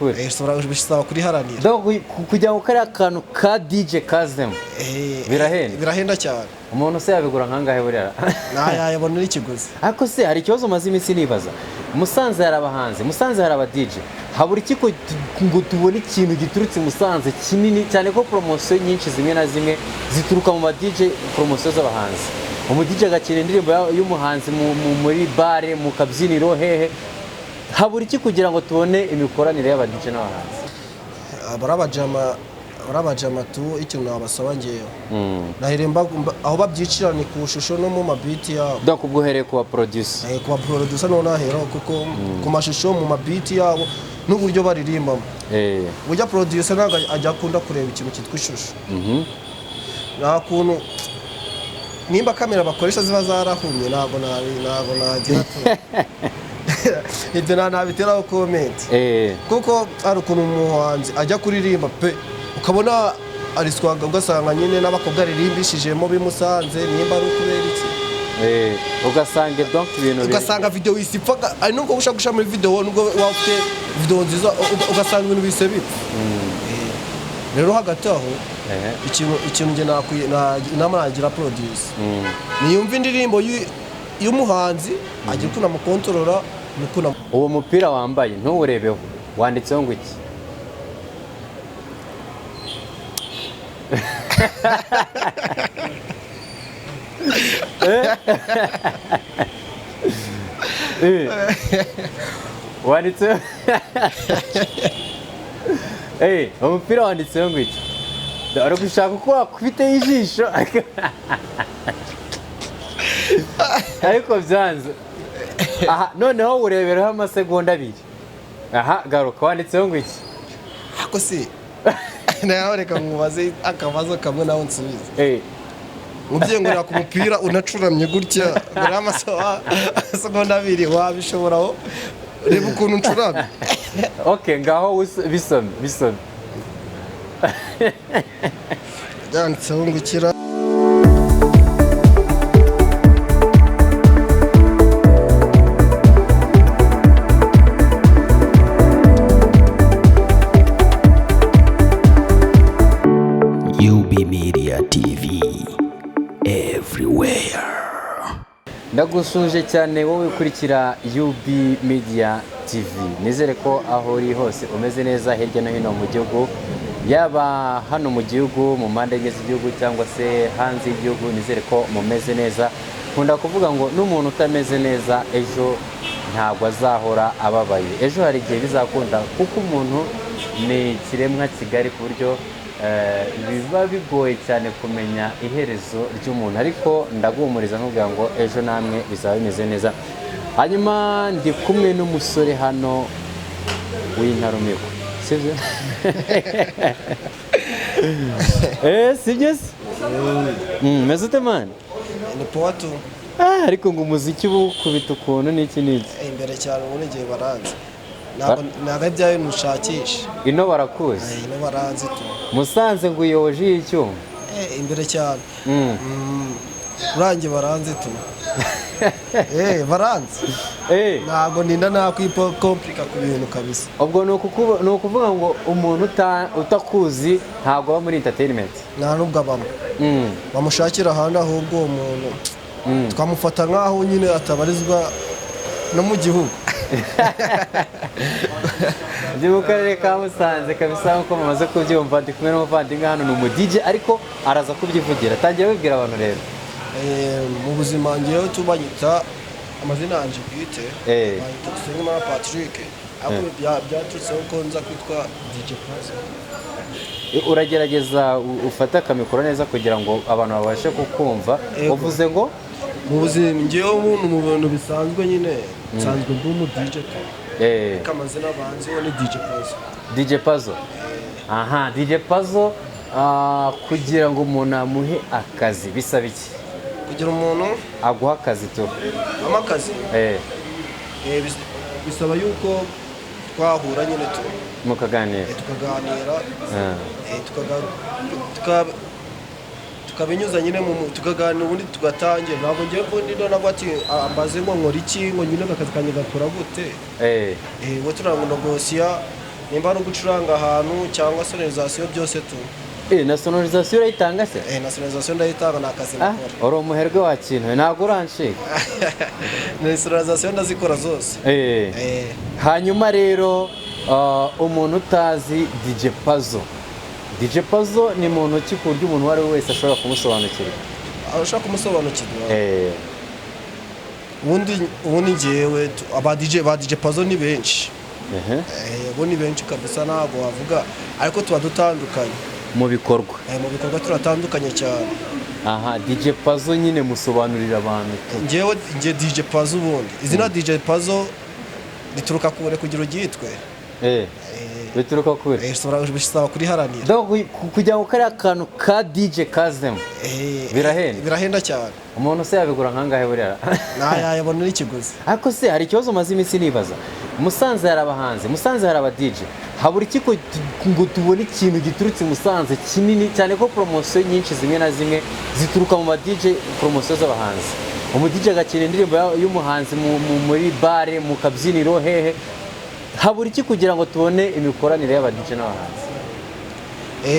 kure bisaba kuri haranira donc kujya mu kariya kantu ka DJ kazemo birahenda cyane umuntu se yabigura nkangahe buriya yabona n'ikiguzi ariko se hari ikibazo maze iminsi nibaza Musanze hari abahanzi Musanze hari aba DJ habura iki ngo tubone ikintu giturutse Musanze kinini cyane ko promotion nyinshi zimwe na zimwe zituruka mu ba DJ promotion z'abahanzi umu DJ agakina indirimbo y'umuhanzi muri bare mu kabyiniro hehe habura iki kugira ngo tubone imikoranire y'aba DJ n'abahanzi barabajama tu ikintu nabasaba ngeyo nahiremba aho babyicira ni ku shusho no mu mabiti yabo donc ubwo hereye ku producer no nahera kuko ku mashusho mu mabiti yabo n'uburyo baririmbamo burya producer naga ajya akunda kureba ikintu cyitwa ishusho nta kuntu nimba kamera bakoresha ziba zarahumye ntago nagira ibyo nabitera comment kuko ari ukuntu umuhanzi ajya kuririmba pe ukabona ariswaga ugasanga nyine n'abakobwa ririmbishijemo bimusanze nimba ari ukubera iki ugasanga donc ibintu ugasanga video isipfaga ari nubwo ushaka gusha muri video nubwo wafite video nziza ugasanga ibintu bise bipfa rero hagati aho ikintu nge inama nagira producer niyumva indirimbo y'umuhanzi agira kuna mu controller mukuna uwo mupira wambaye ntuwurebeho wanditseho ngo iki wanditseho umupira wanditseho ngo iki ari gushaka ko wakubite ijisho ariko byanze aha noneho urebereho amasegonda 2 aha garuka wanditseho ngo iki ako si nawe reka nkubaze akabazo kamwe nawe nsubize ubye ngo ku mupira unacuramye gutya muri amasegonda 2 wabishoboraho reba ukuntu ncuramye okay ngaho bisome yanditseho ngo ikira ndagusuje cyane wowe ukurikira UB Media TV nizere ko aho uri hose umeze neza hirya no hino mu gihugu yaba hano mu gihugu mu mpande z'igihugu cyangwa se hanze y'igihugu nizere ko mumeze neza nkunda kuvuga ngo n'umuntu utameze neza ejo ntabwo azahora ababaye ejo hari igihe bizakunda kuko umuntu ni kiremwa kigari ku buryo biba bigoye cyane kumenya iherezo ry'umuntu ariko ndaguhumuriza nkubwira ngo ejo namwe bizaba bimeze neza hanyuma ndi kumwe n'umusore hano w'intarumiko sibyo sibyo meze ute man ni poatu ariko ngo umuziki ubukubita ukuntu n'iki imbere cyane ubundi gihe baranze ntabwo ibyayo nushakisha ino barakuzi ino baranze tu Musanze ngo uyoboje y'icyuma imbere cyane urange baranze tu baranze ntabwo ninda nakwipa komplika ku bintu kabisa ubwo ni ukuvuga ngo umuntu utakuzi ntabwo aba muri entertainment nta nubwo abamo bamushakira ahandi ahubwo uwo muntu twamufata nk'aho nyine atabarizwa no mu gihugu ndi mu karere ka Musanze kabisa nk'uko mumaze kubyumva ndi kumwe n'umuvandimwe hano ni umu DJ ariko araza kubyivugira tangiye wibwira abantu rero mu buzima ngewe tubanyita amazina yanjye bwite bayita Sinarya Patrick ariko byaturutseho ko nza kwitwa DJ Pazzo uragerageza ufata akamikoro neza kugira ngo abantu babashe kukumva uvuze ngo mu buzima ngewe mu bintu bisanzwe nyine nsanzwe ndi umu DJ kamazina banze ni DJ Pazzo Pazzo aha DJ Pazzo kugira ngo umuntu amuhe akazi bisaba iki kugira umuntu aguha akazi tu amakazi bisaba yuko twahura nyine mukaganira tukabinyuza nyine tukaganira ubundi tugatangira ntabwo ngiye mbona nabwo ati ambaze ngo nkora iki ngo nyine akazi kanjye gakora gute we turangonogosiya nimba ari ugucuranga ahantu cyangwa sonorization byose tu na sonorization urayitanga se? na sonorization ndayitanga ni akazi nakora. Uri umuherwe wa kintu ntabwo uranshika. Na sonorization ndazikora zose. Hanyuma rero umuntu utazi DJ Pazzo. DJ Pazzo ni muntu ki ku buryo umuntu wari wese ashobora kumusobanukirwa? Ashaka kumusobanukirwa. Ubundi ngewe aba DJ Pazzo ni benshi. Bo ni benshi kabisa ntabwo wavuga ariko tuba dutandukanye mu bikorwa. Mu bikorwa turatandukanye cyane. Aha, DJ Pazzo nyine musobanurira abantu. Nge DJ Pazzo ubundi. Izina DJ Pazzo rituruka kure kugira ugitwe. Bituruka kure. Bisaba kuriharanira. Kujya gukora akantu ka DJ kazemo. Birahenda cyane. Umuntu se yabigura nkangahe buriya? Yabona n'ikiguzi. Ariko se hari ikibazo maze iminsi nibaza. Musanze hari abahanzi, Musanze hari aba DJ. Habura iki ngo tubone ikintu giturutse Musanze kinini cyane ko promotion nyinshi zimwe na zimwe zituruka mu DJ promotion z'abahanzi. Umu DJ agakina indirimbo y'umuhanzi muri bare mu kabyiniro hehe. Habura iki kugira ngo tubone imikoranire y'aba DJ n'abahanzi?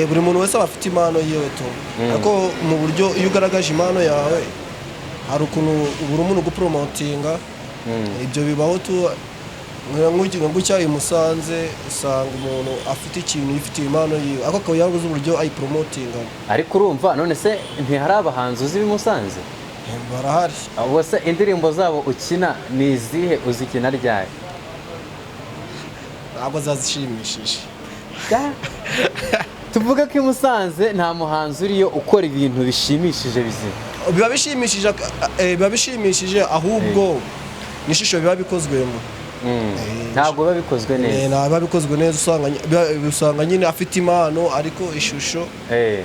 Buri muntu wese afite impano yiwe to. Ariko mu buryo iyo ugaragaje impano yawe hari ukuntu buri umuntu gupromotinga. Ibyo bibaho tu nk'ucyayi Musanze usanga umuntu afite ikintu yifitiye impano yiwe ariko akaba yabuze uburyo ayipromotinga. Ariko urumva none se ntihari abahanzi uzi Musanze? Barahari. Abo se indirimbo zabo ukina ni izihe uzikina ryari? Ntabwo zazishimishije. Tuvuga ko Musanze nta muhanzi uriyo ukora ibintu bishimishije bizima. Biba bishimishije ahubwo n'ishusho biba bikozwemo. Ntabwo biba bikozwe neza. Biba bikozwe neza usanga nyine afite impano ariko ishusho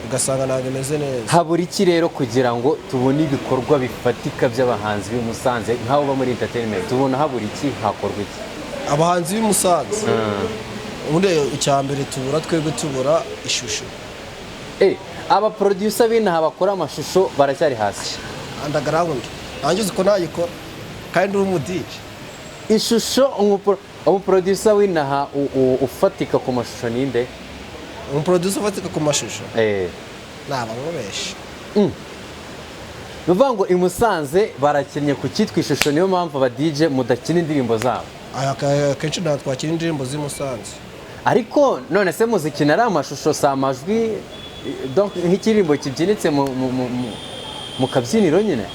ugasanga ntabwo imeze neza. Habura iki rero kugira ngo tubone ibikorwa bifatika by'abahanzi b'i Musanze nk'abo ba muri entertainment tubona habura iki hakorwa iki? Abahanzi b'i Musanze ubundi icyambere twebwe tubura ishusho. Aba producer b'inaha bakora amashusho baracyari hasi. Underground nanjye uzi ko nayikora kandi uri umu DJ. Ishusho umuproducer w'inaha ufatika ku mashusho ninde? Umuproducer ufatika ku mashusho naba ngobeshi. Nuvuga ngo i Musanze barakinnye ku cyitwa ishusho niyo mpamvu aba DJ mudakina indirimbo zabo. Kenshi ntabwo twakina indirimbo z'i Musanze. Ariko none se muzikina ari amashusho si amajwi nk'ikirimbo kibyinitse mu kabyiniro nyine?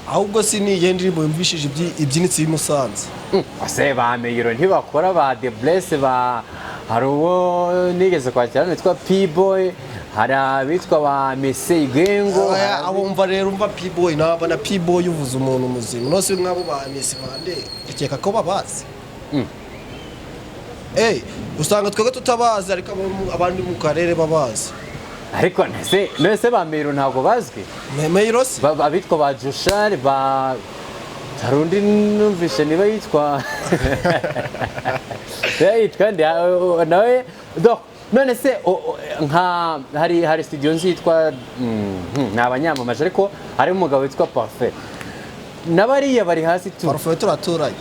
Ahubwo si niyo ndirimbo yumvishije ibyinitse i Musanze. Ase ba Meyiro ntibakora ba The Bless hari uwo nigeze kwakira nitwa P-Boy, hari abitwa ba Messi Gengo. Abumva rero umva P-Boy naba na P-Boy uvuze umuntu muzima nose mwabo ba Messi bande ikeka ko babazi. Usanga twebwe tutabazi ariko abandi mu karere babazi. Ariko nese ba Meyiro ntabwo bazwi. Meyiro si abitwa ba Joshali ba Tarundi numvishe niba yitwa nawe none se nka hari studio nzitwa n'abanyamamaje ariko hari umugabo witwa Parfait nabariya bari hasi tu. Parfait turaturanye.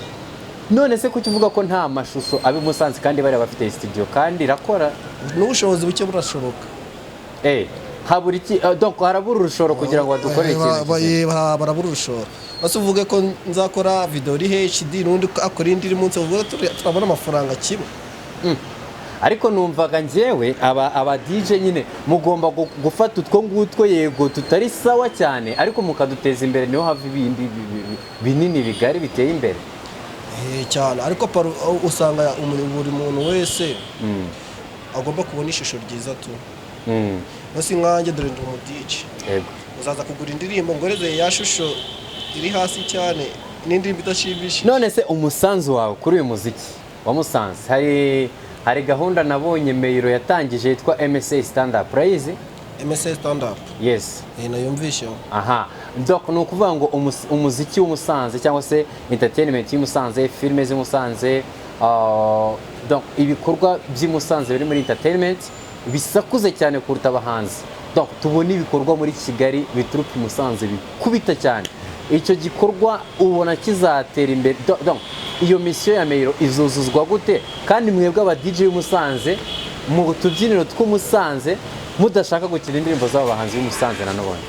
None se kuki uvuga ko nta mashusho abi Musanze kandi bari bafite studio kandi irakora? N'ubushobozi buke burashoboka. Habura iki donc harabura urushoro kugira ngo badukorere ikintu. Barabura urushoro. Bose uvuge ko nzakora video iri HD n'undi akora indi iri munsi uvuga turabona amafaranga kimwe. Ariko numvaga njyewe aba DJ nyine mugomba gufata utwo ngutwo yego tutari sawa cyane ariko mukaduteza imbere niho hava ibindi binini bigari biteye imbere. Cyane ariko usanga buri muntu wese agomba kubona ishusho ryiza tu. Nasi nkanjye dore ndi umu DJ. Uzaza kugura indirimbo ngoreze ya shusho iri hasi cyane n'indirimbo idashimishije. None se umusanzu wawe kuri uyu muziki wa Musanze hari gahunda nabonye Meyiro yatangije yitwa MSA Stand Up Praise. MSA Stand Up? Yes. Nayumvishe. Aha. Donc no kuvuga ngo umuziki w'Umusanze cyangwa se entertainment y'Umusanze, filime z'Umusanze, donc ibikorwa by'Umusanze biri muri entertainment bisakuze cyane kuruta abahanzi. Donc tubona ibikorwa muri Kigali bituruka Musanze bikubita cyane. Icyo gikorwa ubona kizatera imbere. Donc iyo misiyo ya Meyiro izuzuzwa gute kandi mwebwe aba DJ y'Umusanze mu tubyiniro tw'Umusanze mudashaka gukina indirimbo z'abo bahanzi b'Umusanze na none?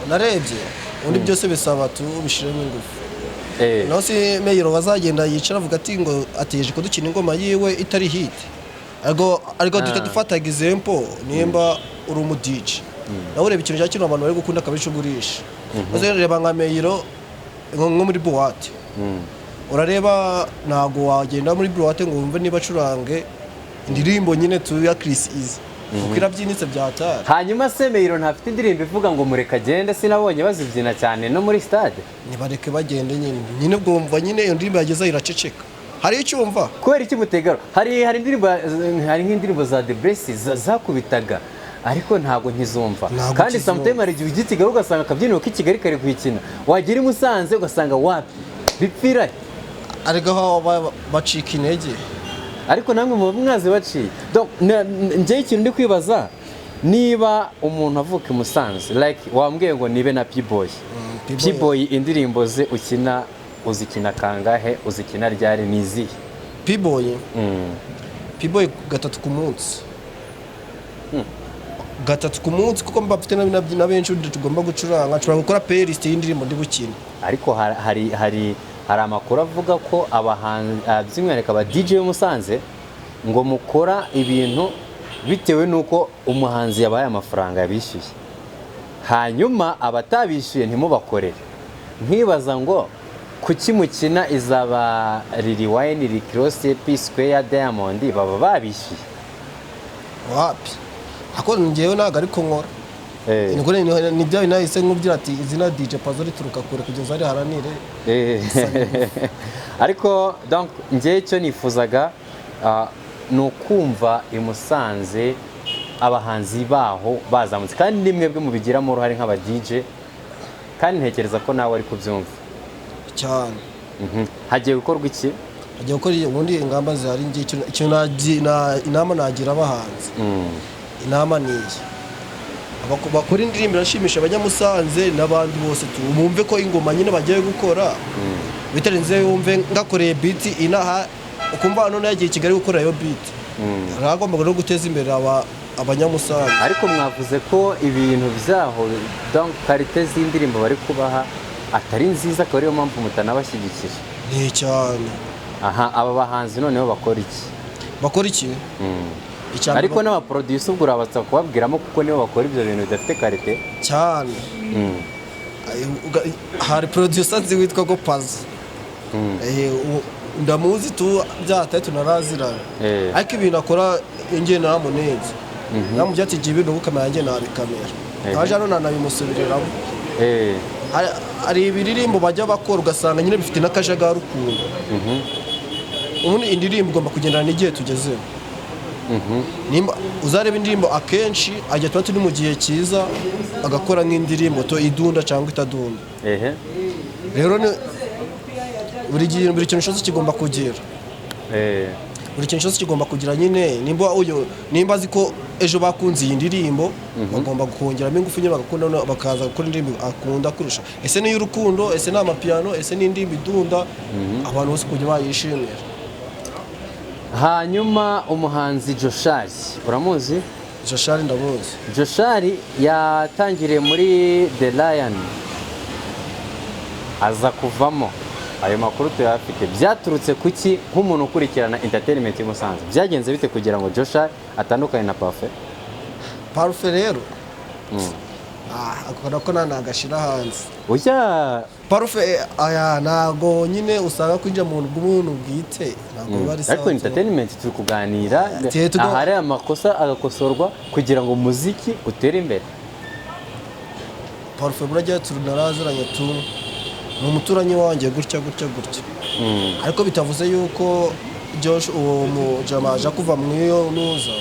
Narebye undi byose bisaba tubishiremo ingufu. Naho si Meyiro bazagenda yicara avuga ati ngo ateje ko dukina ingoma yiwe itari hit. Ariko dufata example nimba uri umu DJ. Nawe ureba ikintu cyakino abantu bari gukunda kabicugurisha. Maze reba nka Meyiro nko muri boîte. Urareba nago wagenda muri boîte ngo wumve niba curange indirimbo nyine tu ya Chris Easy. Ukira byinitse byatara. Hanyuma se Meyiro ntafite indirimbo ivuga ngo mureka agende, sinabonye bazibyina cyane no muri stade. Nibareke bagende nyine bwumva nyine iyo ndirimbo yageza iraceceka. Hari icyo umva kubera iki mutegaro hari indirimbo hari nk'indirimbo za The Bless zakubitaga ariko ntago nkizumva kandi sometimes hari igihe igitiga ugasanga akabyiniro k'Ikigali kare kwikina wagira Musanze ugasanga wapi bipfira ariko aho bacika intege ariko namwe mu mwazi baciye donc nje ikintu ndi kwibaza niba umuntu avuka i Musanze like wambwiye ngo nibe na P-boy P-boy indirimbo ze ukina uzikina kangahe uzikina ryari nizi P-boy P-boy gatatu ku munsi gatatu ku munsi kuko mbafite na benshi tugomba gucuranga gukora playlist y'indirimbo ndi bukina ariko hari amakuru avuga ko by'umwihariko aba DJ y'Umusanze ngo mukora ibintu bitewe nuko umuhanzi yabaye amafaranga yabishyuye hanyuma abatabishyuye ntimubakorere nkibaza ngo kuki mukina izaba Rayan Rick Ross P Square Diamond baba babishyuye wapi ako ngewe naga ariko nkora ni bya binahise nkubwira ati izina DJ Pazzo rituruka kure kugeza ari haranire ariko donc ngewe cyo nifuzaga nukumva i Musanze abahanzi baho bazamutse kandi nimwe bwe mubigiramo uruhare nk'aba DJ kandi ntekereza ko nawe ari kubyumva cyane hagiye gukorwa iki hagiye gukora ubundi ingamba zihari ngiye ikintu inama nagira abahanzi inama niyi bakora indirimbo irashimisha abanyamusanze n'abandi bose bumve ko ingoma nyine bagiye gukora bitarenze yumve ngakoreye beat inaha ukumva none yagiye Kigali gukora iyo beat ragomba no guteza imbere abanyamusanze ariko mwavuze ko ibintu byaho donc qualité z'indirimbo bari kubaha atari nziza ko ariyo mpamvu mutanabashyigikira ni cyane aba bahanzi noneho bakora iki ariko n'aba producer ubwo urabatsa kubabwiramo kuko nibo bakora ibyo bintu bidafite qualité cyane hari producer nzi witwa go Pazzo ndamuzi tu byataye tunarazirana ariko ibintu akora inge namuneze namujya ati gibe no gukamera nge nabikamera aje hano nanabimusubiriramo hari ibiririmbo bajya bakora ugasanga nyine bifite n'akajagari ukuntu ubundi indirimbo igomba kugendana n'igihe tugeze nimba uzareba indirimbo akenshi ajya tuba turi mu gihe cyiza agakora nk'indirimbo to idunda cyangwa itadunda rero buri kintu cyose kigomba kugira buri kintu cyose kigomba kugira nyine nimba azi ko ejo bakunze iyi ndirimbo bagomba kongeramo ingufu nyine bagakunda bakaza gukora indirimbo akunda kurusha ese ni y'urukundo ese ni amapiano ese ni indirimbo idunda abantu bose kujya bayishimira hanyuma umuhanzi Joshali uramuzi Joshali ndamuzi Joshali yatangiriye muri The Rayan aza kuvamo ayo makuru tuyafite byaturutse kuki nk'umuntu ukurikirana entertainment y'Umusanze byagenze bite kugira ngo Joshali atandukane na Parfait rero akora ko nagashira hanze oya Parfait nago nyine usanga kwinjira mu muntu bwite nago bari sawa ariko entertainment turi kuganira ahari amakosa agakosorwa kugira ngo muziki utere imbere Parfait burajya tunaraziranye tu n'umuturanyi wanjye gutya ariko bitavuze yuko Josh uwo mujama aje kuva mu iyo nuza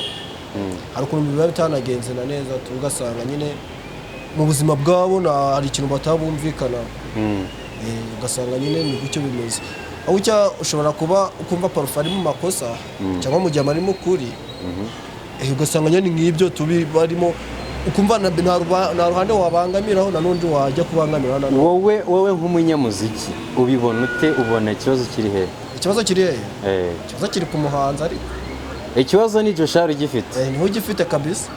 hari ukuntu biba bitanagenze na neza tugasanga nyine mu buzima bwabo hari ikintu batabumvikana ugasanga nyine ni gutyo bimeze aho ushobora kuba ukumva Parfait ari mu makosa cyangwa mu gihe ari mu kuri ugasanga nyine nk'ibyo tubi barimo ukumva nta ruhande wabangamiraho na n'undi wajya kubangamira na wowe nk'umunyamuziki ubibona ute ubona ikibazo kiri he ikibazo kiri he ikibazo kiri ku muhanzi ariko ikibazo ni Joshali ugifite niho ugifite kabisa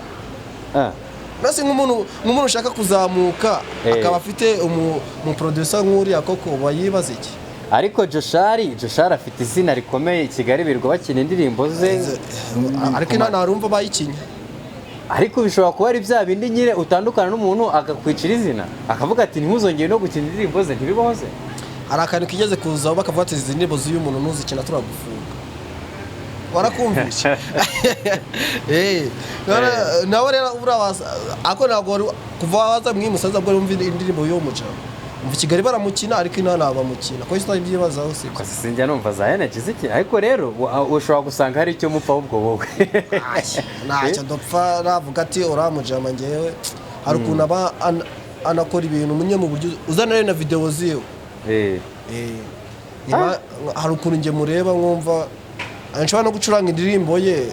nasi nk'umuntu ushaka kuzamuka akaba afite umu producer nk'uriya koko bayibaza iki ariko Joshali afite izina rikomeye i Kigali birwa bakina indirimbo ze ariko ntarumva bayikinya ariko bishobora kuba ari bya bindi nyine utandukana n'umuntu agakwicira izina akavuga ati ntuzongere no gukina indirimbo ze ntibibaho se hari akantu kigeze kuzaho bakavuga ati izi ndirimbo z'uyu muntu ntuzikina turagufunga warakumvisha nawe rero urabaza ako ntabwo kuva waza mwimusaza bwo wumva indirimbo y'uwo mujama umva Kigali baramukina ariko inana bamukina ko isita ibyibazaho se ko sinjya numva za energy ziki ariko rero ushobora gusanga hari icyo mupfa ubwo wowe ntacyo dopfa navuga ati uramujama ngewe hari ukuntu aba anakora ibintu munye mu buryo uzana na video ziwe hari ukuntu nge mureba nkumva anshobora no gucuranga indirimbo ye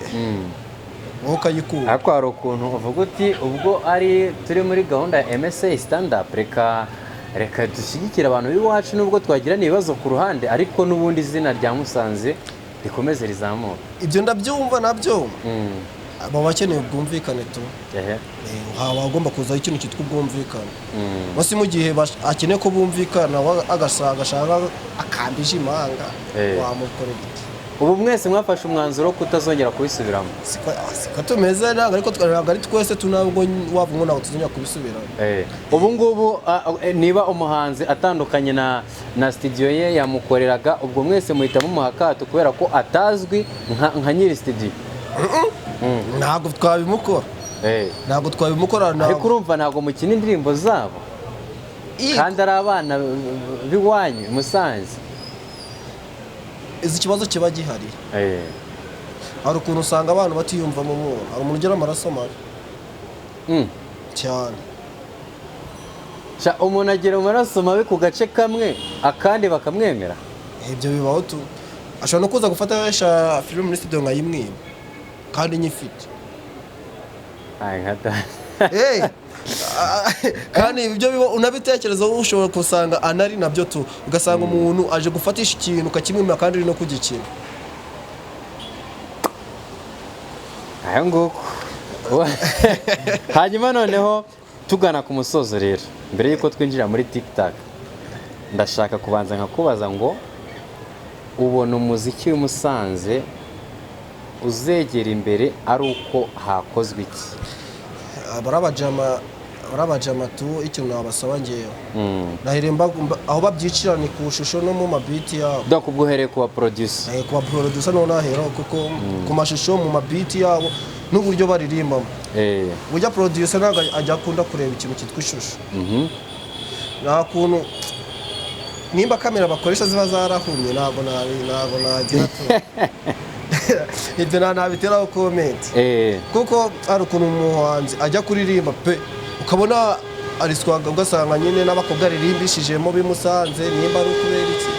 ukayikura ariko hari ukuntu uvuga uti ubwo ari turi muri gahunda ya MSA stand up reka dushyigikira abantu b'iwacu nubwo twagirana ibibazo ku ruhande ariko n'ubundi izina rya Musanze rikomeze rizamuka ibyo ndabyumva nabyo aba bakeneye ubwumvikane tu agomba kuzaho ikintu cyitwa ubwumvikane bose mu gihe akeneye ko bumvikana agashaka akambije imanga wamukorera ubu mwese mwafashe umwanzuro wo kutazongera kubisubiramo siko tumeze ariko ari twese tunabwo wavumwe nawe tuzongera kubisubiramo ubu ngubu niba umuhanzi atandukanye na studio ye yamukoreraga ubwo mwese muhita mumuha kato kubera ko atazwi nka nyiri studio ntabwo twabimukora ariko urumva ntabwo mukina indirimbo zabo kandi ari abana b'iwanyu Musanze izi kibazo kiba gihari hari ukuntu usanga abantu batiyumva mu muntu hari umuntu ugira amaraso mabi cyane umuntu agira amaraso mabi ku gace kamwe akandi bakamwemera ibyo bibaho tu ashobora no kuza gufata filime muri studio nkayimwima kandi nyifite kandi ibyo biba unabitekereza ushobora kusanga anari nabyo tu ugasanga umuntu aje gufatisha ikintu ukakimwima kandi uri no kugikina ayo nguko hanyuma noneho tugana ku musozo rero mbere y'uko twinjira muri TikTok ndashaka kubanza nkakubaza ngo ubona umuziki w'Umusanze uzegera imbere ari uko hakozwe iki barabajama tu ikintu nabasaba ngewe nahiremba aho babyicira ni ku shusho no mu mabiti yabo donc ubwo uhereye kuba producer no nahera kuko ku mashusho mu mabiti yabo n'uburyo baririmbamo burya producer ntabwo ajya akunda kureba ikintu cyitwa ishusho nta kuntu nimba kamera bakoresha ziba zarahumye ntabwo nagira ibyo ntabiteraho comment kuko ari ukuntu umuhanzi ajya kuririmba pe ukabona ariswaga ugasanga nyine n'abakobwa aririmbishijemo bimusanze nimba ari ukubera iki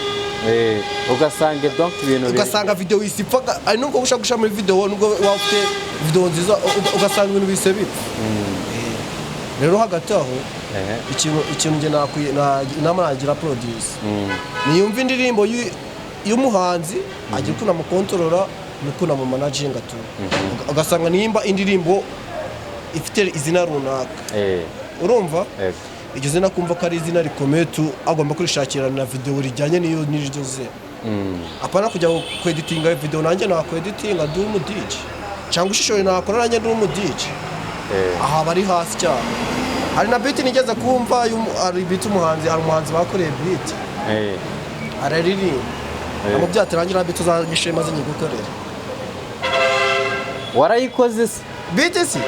ugasanga donc ibintu ugasanga video isipfa ari nubwo ushaka gushyira muri video nubwo wafite video nziza ugasanga ibintu bise bipfa rero hagati aho ikintu nge inama nagira producer niyumva indirimbo y'umuhanzi agira ukuntu amukontorora n'ukuntu amumanaginga tu ugasanga nimba indirimbo ifite izina runaka urumva iryo zina kumva ko ari izina rikomeye tu agomba kurishakira na video rijyanye n'iryo zina apana kujya kweditinga video nanjye nakweditinga ndi umu DJ cyangwa ushishoye nakora nanjye ndi umu DJ aha bari hasi cyane hari na beat nigeze kumva ari beat umuhanzi bakoreye beat araririmba abo byatarangira beat uzanyishe maze nyigukorera warayikoze se beat si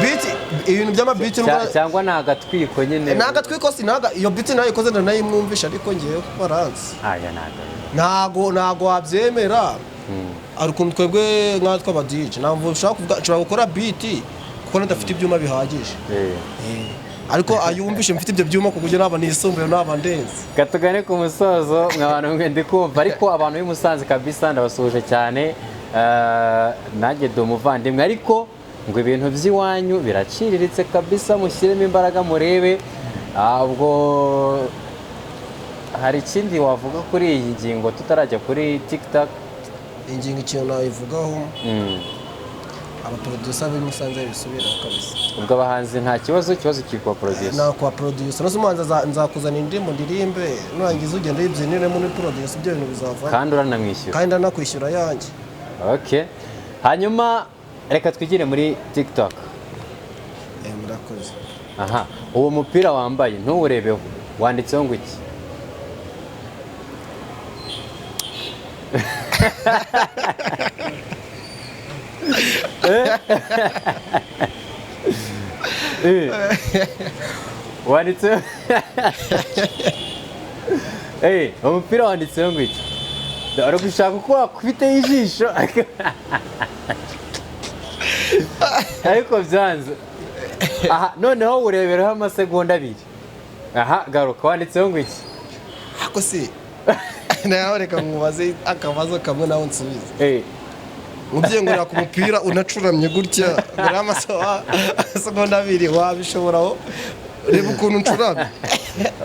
beat ibintu by'amabiti cyangwa nagatwiko nyine nagatwiko sinaga iyo beat nayikoze ndanayimwumvisha ariko ngiye baranzi nago wabyemera ari ukuntu twebwe nkatwa aba DJ ntabwo ushobora gukora beat kuko nadafite ibyuma bihagije ariko ayumvishe mfite ibyo byuma kugira naba nisumbuye naba ndenze katugane ku musozo mwabantu mwe ndikumva ariko abantu b'Umusanze kabisa ndabasuje cyane nanjye do muvandimwe ariko ngo ibintu by'iwanyu biraciriritse kabisa, mushyiremo imbaraga murebe. Ubwo hari ikindi wavuga kuri iyi ngingo tutarajya kuri TikTok? ingingo ikintu nayivugaho abaproducer b'i Musanze bisubiraho kabisa. Ubwo abahanzi nta kibazo kiri kwa producer. Na kwa producer no sumanza nzakuzana indirimbo ndirimbe nurangiza ugenda yibyinire muri producer ibyo bintu bizava. Kandi uranamwishyura. Kandi anakwishyura yanjye. Okay. Hanyuma reka twigire muri TikTok. Murakoze. Aha, uwo mupira wambaye ntuwurebeho, wanditseho ngo iki? Wanditseho umupira wanditseho ngo iki? Aragushaka ko wakubiteho ijisho ariko byanze. Aha, noneho urebereho amasegonda 2. Aha, garuka, wanditseho ngo iki? Ako si nawe reka nkubaze akabazo kamwe nawe nsubize. Mubye ngo nako umupira unacuramye gutya muri amasegonda 2 wabishoboraho, reba ukuntu ncuramye.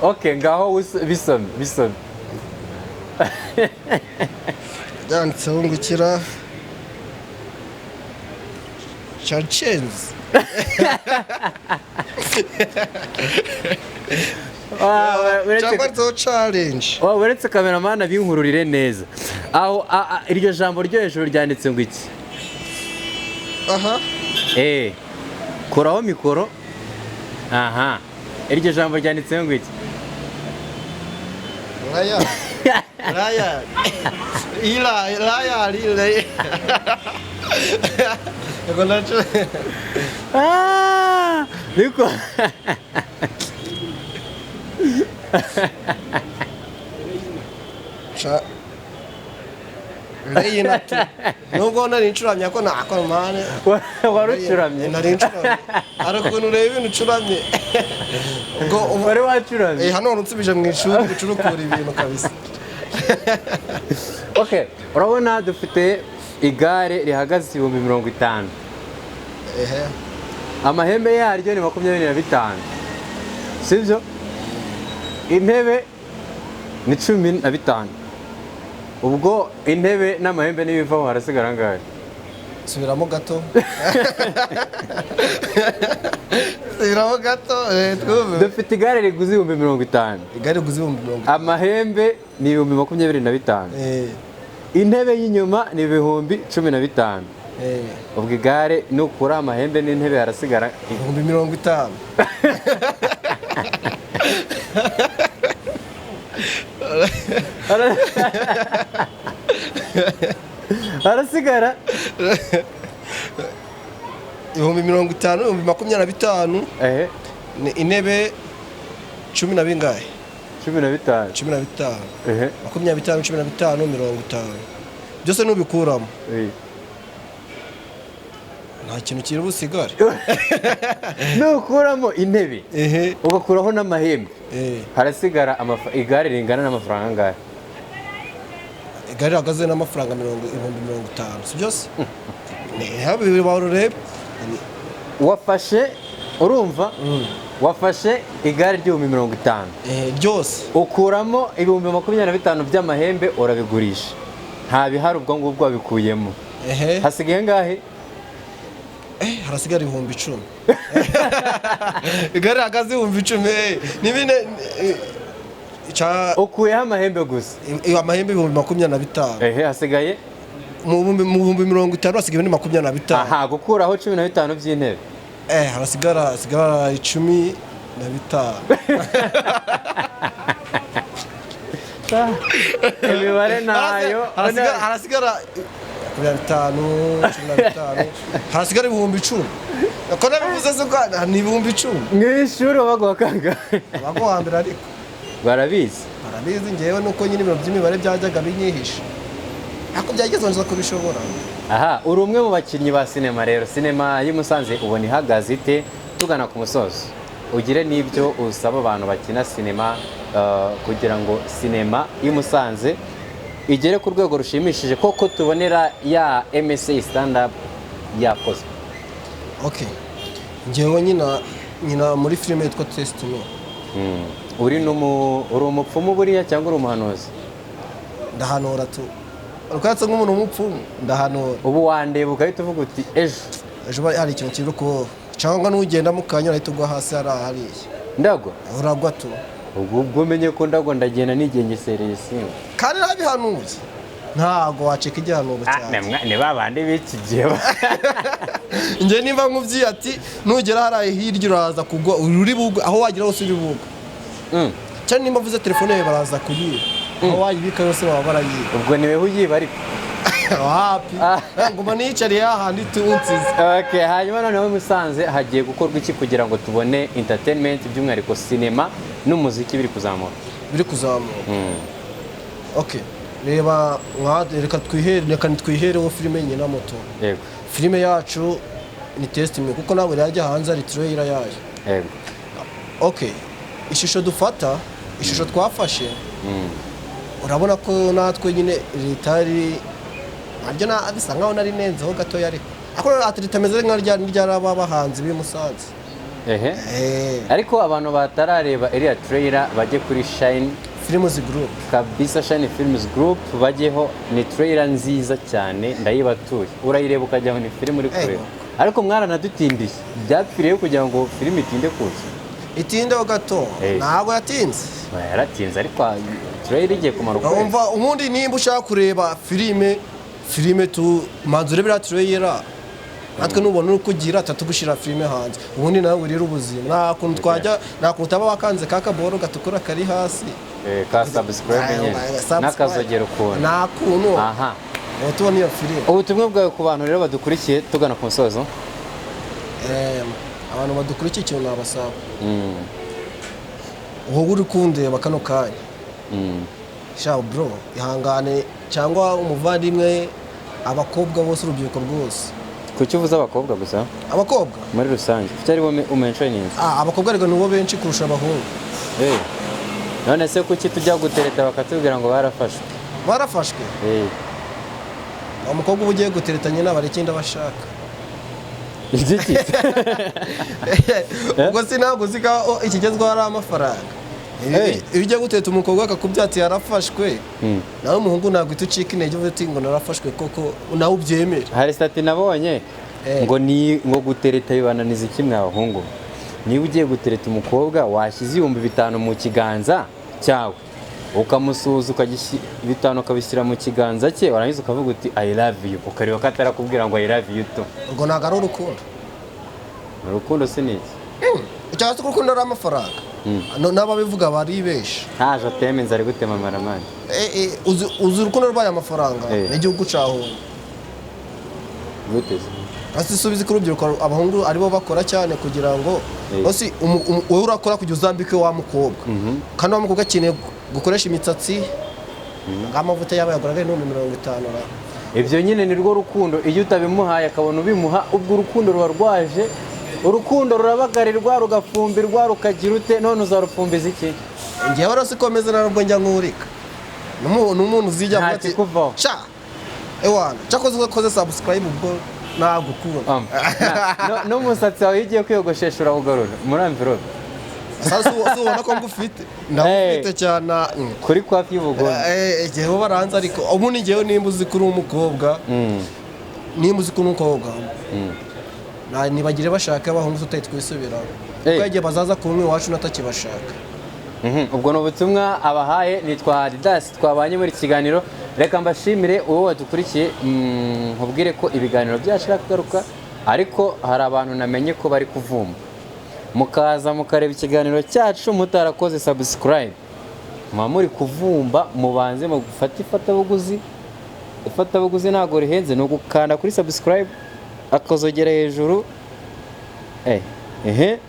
Okay, ngaho bisome. Yanditseho ngo ikira Chachenz. Challenge. Uretse kameramana binkururire neza. Aho iryo jambo ryo hejuru ryanditse ngo iki? Aha. Koraho mikoro. Aha. Iryo jambo ryanditse ngo iki? Rayan. Rayan. Rayan. Niko. Rayan. Nubwo nari ncuramye ko nakomane. Warucuramye. Nari ncuramye. Arakuntu ureba ibintu ucuramye. Ubwo wari wacuramye. Hano unsubije mu ishuri gucurukura ibintu kabisa. Okay, urabona dufite igare rihagaze 50,000. Amahembe yaryo ni 25. Sibyo? Intebe ni 15. Ubwo intebe n'amahembe nibivaho harasigara ngahe? Subiramo gato. Subiramo gato. Dufite igare riguze 50,000. Igare riguze 50,000. Amahembe ni 25. Intebe y'inyuma ni 15,000. Ubwo igare nukura amahembe n'intebe harasigara 50,000. Harasigara 50,000, 25. Intebe 10 na bingahe? 15. 15. 25, 15, 50. Byose nubikuramo. Nta kintu kiri busigare. Nukuramo intebe. Ugakuraho n'amahembe. Harasigara igare ringana n'amafaranga ngahe? Igare rihagaze n'amafaranga 50,000. Si byose? Habe barurebe. Wafashe urumva? Wafashe igare ry'50,000. Byose. Ukuramo 25,000 by'amahembe urabigurisha. Nta bihari ubwo ngubwo wabikuyemo. Hasigaye ngahe? Harasigara 10,000. Igare hagaze 10,000. Nibine ukuyeho amahembe gusa. Amahembe 25,000. Hasigaye mu 50,000 hasigaye 25. Aha, gukuraho 15 by'intebe. Harasigara 15. Imibare nayo harasigara 15. Harasigara 10,000. Akona bivuze zuko ni 10,000. Mwishuri wabago kanga. Wago hambira ariko. Barabizi ngewe nuko nyine ibintu by'imibare byajyaga binyihisha. Ako byageze nzo kubishobora. Aha, uri umwe mu bakinnyi ba sinema rero. Sinema y'i Musanze ubona ihagaze ite tugana ku musozo? Ugire n'ibyo usaba abantu bakina sinema kugira ngo sinema y'i Musanze igere ku rwego rushimishije koko tubonera ya MSA stand up yakozwe. Okay. Njyewe nyina muri filime yitwa Testimony. Uri umupfumu buriya cyangwa uri umuhanuzi? Ndahanura tu. Urukatse nk'umuntu w'umupfumu ndahanura. Ubu wandeba ukahita uvuga uti ejo hari ikintu kiri kubaho cyangwa n'ugenda mu kanya ahita ugwa hasi hariya. Ndagwa? Uragwa tu. Ubwo umenye ko ndagwa ndagenda nigengesereye simba. Kandi nabihanuye. Ntago waceka igihanuro cyane. Ni babandi b'iki gihe. Nje nimba nkuvyi ati nugera haraye hirya uraza kugwa uri bugwa aho wagira hose uri bugwa. Cyane nimba vuze telefone yawe baraza kuyiba. Aho wayibika yose baba barayiba. Ubwo niwe uyiba ariko. Wapi? Ngoma nicariye ahandi tunsize. Okay, hanyuma noneho Musanze hagiye gukorwa iki kugira ngo tubone entertainment by'umwihariko cinema n'umuziki biri kuzamuka? Biri kuzamuka. Okay. Reba reka twihereho filime nyina moto. Yego. Filime yacu ni Testimony kuko nawe yajya hanze ari trailer yayo. Yego. Okay. Ishusho dufata, ishusho twafashe. Urabona ko natwe nyine ritari aryo na bisa nkaho nari nenzeho gato yari. Akora atiritameze nka ryaraba bahanzi b'imusanze. Ariko abantu batarareba iriya trailer bajye kuri Shine Films Group. Kabisa Shine Films Group bajyeho ni trailer nziza cyane ndayibatuye. Urayireba ukajyaho ni film uri kureba. Ariko mwaranadutindiye. Byapfiriye kugira ngo film itinde kuza. Itinde ho gato. Ntago yatinze. Yaratinze ariko trailer igiye kumaruka. Umva umundi nimba ushaka kureba filime tu manzure bira trailer. Natwe nubona ukugira atatugushira filime hanze. Ubundi nawe urira ubuzima. Nakuntu twajya nakuntaba wakanze kakaboro gatukura kari hasi. Ka subscribe nyine nakazogera ukuntu nakuntu aha tubona iyo filime. Ubutumwa bwawe ku bantu rero badukurikiye tugana ku musozo. Abantu badukurikiye ikintu nabasaba wowe uri kundeba kano kanya sha bro ihangane cyangwa umuvandimwe abakobwa bose urubyiruko rwose. Kuki uvuze abakobwa gusa? Abakobwa muri rusange cyari bo umentioning. Abakobwa rego nubo benshi kurusha abahungu. None se kuki tujya gutereta bakatubwira ngo barafashwe? Barafashwe? Umukobwa ugiye guteretanye n'abari ikindi bashaka. Igiki? Ubwo sinabwo zika ikigezweho ari amafaranga. Iyo ugiye gutereta umukobwa akakubyati yarafashwe. Nawe umuhungu ntabwo itucika intege uvuze ngo narafashwe koko nawe ubyemera. Hari stati nabonye ngo gutereta bibananiza kimwe abahungu. Niba ugiye gutereta umukobwa washyize 5,000 mu kiganza cyawe ukamusuza ukagishyira 5 ukabishyira mu kiganza cye warangiza ukavuga uti I love you ukariwa katarakubwira ngo I love you to. Ubwo ntago ari urukundo. Urukundo se ni iki? Cyangwa urukundo ari amafaranga. N'ababivuga baribesha. Ntaje teme nzari gutema maramani. Uzi urukundo rwaye amafaranga n'igihugu cyaho. Guteze. Asisubize ku rubyiruko abahungu aribo bakora cyane kugira ngo osi wowe urakora kujya uzambike wa mukobwa. Kandi wa mukobwa akeneye gukoresha imitsatsi ngamavuta yaba yagoraga 50. Ibyo nyine ni rwo rukundo iyo utabimuhaye akabona ubimuha ubwo urukundo ruba rwaje. Urukundo rurabagarirwa rugafumbirwa rukagira ute none uzarufumbiza iki? Ngiye warose komeza narubwo njya nkurika. N'umuntu uzijya ati sha ewana cyakoze ukoze subscribe ubwo nagukura. No musatsi wawe igiye kwiyogoshesha urawugarura muri envelope. Sasa ubona ko ngufite ndafite cyane kuri kwa y'ubugoni. Egeho baranza ariko ubu ni ngewe nimba uzi kuri umukobwa. Nimba uzi kuri umukobwa. Nibagire bashaka abahungu tutayitwisubiraho. Kuko igihe bazaza kumwe wacu natakibashaka. Ubwo no butumwa abahaye nitwa Adidas twabanye muri kiganiro. Reka mbashimire uwo wadukurikiye nkubwire ko ibiganiro byashaka kugaruka ariko hari abantu namenye ko bari kuvuma. Mukaza mukareba ikiganiro cyacu mutarakoze subscribe. Muri kuvumba mubanze mu gufata ifatabuguzi ntago rihenze no gukanda kuri subscribe akozogera hejuru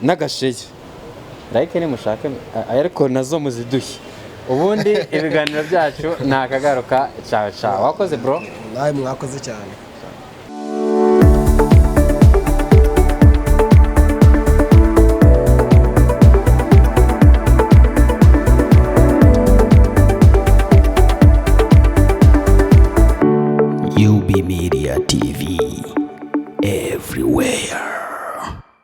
n'agasheye like ni mushake ariko nazo muzidushye ubundi ibiganiro byacu nakagaruka ciao wakoze bro nawe mwakoze cyane.